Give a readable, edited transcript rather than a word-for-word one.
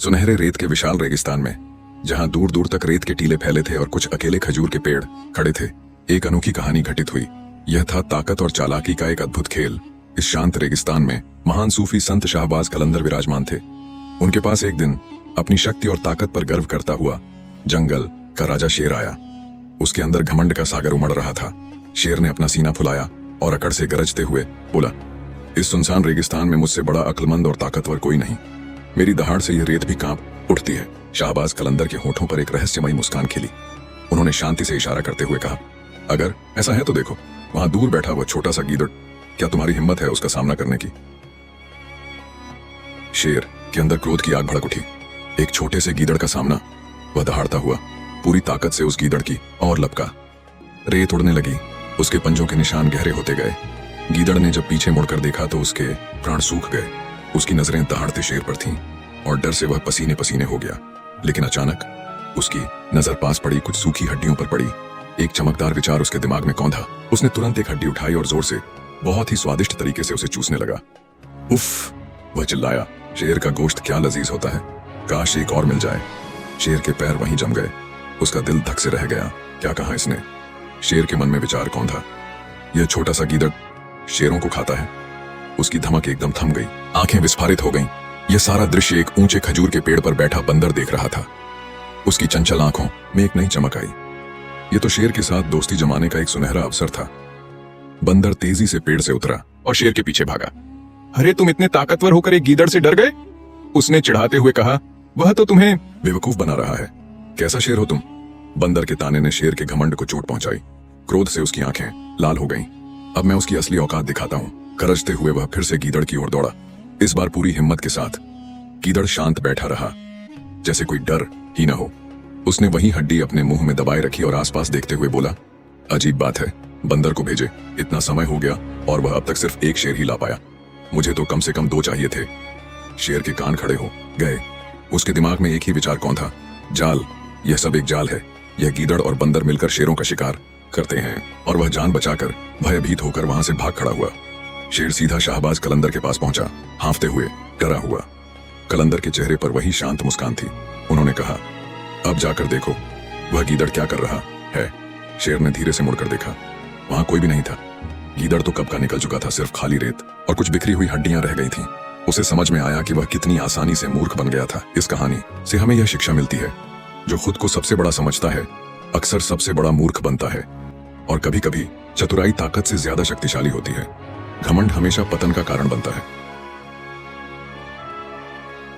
सुनहरे रेत के विशाल रेगिस्तान में, जहां दूर दूर तक रेत के टीले फैले थे और कुछ अकेले खजूर के पेड़ खड़े थे, एक अनोखी कहानी घटित हुई। यह था ताकत और चालाकी का एक अद्भुत खेल। इस शांत रेगिस्तान में महान सूफी संत शाहबाज कलंदर विराजमान थे। उनके पास एक दिन अपनी शक्ति और ताकत पर गर्व करता हुआ जंगल का राजा शेर आया। उसके अंदर घमंड का सागर उमड़ रहा था। शेर ने अपना सीना फुलाया और अकड़ से गरजते हुए बोला, इस सुनसान रेगिस्तान में मुझसे बड़ा अक्लमंद और ताकतवर कोई नहीं। मेरी दहाड़ से यह रेत भी कांप उठती है। शाहबाज कलंदर के होठों पर एक रहस्यमयी मुस्कान खिली। उन्होंने शांति से इशारा करते हुए कहा, अगर ऐसा है तो देखो, वहां दूर बैठा हुआ छोटा सा गीदड़, क्या तुम्हारी हिम्मत है उसका सामना करने की? शेर के अंदर क्रोध की आग भड़क उठी। एक छोटे से गीदड़ का सामना? वह दहाड़ता हुआ पूरी ताकत से उस गीदड़ की और लपका। रेत उड़ने लगी, उसके पंजों के निशान गहरे होते गए। गीदड़ ने जब पीछे मुड़कर देखा तो उसके प्राण सूख गए। उसकी नजरें दहाड़ते शेर पर थीं और डर से वह पसीने पसीने हो गया। लेकिन अचानक उसकी नजर पास पड़ी कुछ सूखी हड्डियों पर पड़ी। एक चमकदार विचार उसके दिमाग में कौंधा। उसने तुरंत एक हड्डी उठाई और जोर से, बहुत ही स्वादिष्ट तरीके से उसे चूसने लगा। उफ! वह चिल्लाया, शेर का गोश्त क्या लजीज होता है, काश एक और मिल जाए। शेर के पैर वहीं जम गए। उसका दिल धक से रह गया। क्या कहा इसने? शेर के मन में विचार कौंधा, यह छोटा सा गीदड़ शेरों को खाता है। उसकी धमक एकदम थम गई, आंखें विस्फारित हो गईं। यह सारा दृश्य एक ऊंचे खजूर के पेड़ पर बैठा बंदर देख रहा था। उसकी चंचल आंखों में एक नई चमक आई। यह तो शेर के साथ दोस्ती जमाने का एक सुनहरा अवसर था। बंदर तेजी से पेड़ से उतरा और शेर के पीछे भागा। अरे तुम इतने ताकतवर होकर एक गीदड़ से डर गए? उसने चिढ़ाते हुए कहा, वह तो तुम्हें बेवकूफ बना रहा है। कैसा शेर हो तुम? बंदर के ताने ने शेर के घमंड को चोट पहुंचाई। क्रोध से उसकी आंखें लाल हो गईं। अब मैं उसकी असली औकात दिखाता हूं। गरजते हुए वह फिर से गीदड़ की ओर दौड़ा, इस बार पूरी हिम्मत के साथ। गीदड़ शांत बैठा रहा, जैसे कोई डर ही न हो। उसने वही हड्डी अपने मुंह में दबाए रखी और आसपास देखते हुए बोला, अजीब बात है, बंदर को भेजे इतना समय हो गया और वह अब तक सिर्फ एक शेर ही ला पाया। मुझे तो कम से कम 2 चाहिए थे। शेर के कान खड़े हो गए। उसके दिमाग में एक ही विचार कौंधा, जाल, यह सब एक जाल है। यह गीदड़ और बंदर मिलकर शेरों का शिकार करते हैं और वह जान बचाकर भयभीत होकर वहां से भाग खड़ा हुआ। शेर सीधा शाहबाज कलंदर के पास पहुंचा, हांफते हुए, डरा हुआ। कलंदर के चेहरे पर वही शांत मुस्कान थी। उन्होंने कहा, अब जाकर देखो वह गीदड़ क्या कर रहा है। शेर ने धीरे से मुड़कर देखा, वहां कोई भी नहीं था। गीदड़ तो कब का निकल चुका था, सिर्फ खाली रेत और कुछ बिखरी हुई हड्डियां रह गई थीं। उसे समझ में आया कि वह कितनी आसानी से मूर्ख बन गया था। इस कहानी से हमें यह शिक्षा मिलती है, जो खुद को सबसे बड़ा समझता है अक्सर सबसे बड़ा मूर्ख बनता है। और कभी कभी चतुराई ताकत से ज्यादा शक्तिशाली होती है। घमंड हमेशा पतन का कारण बनता है।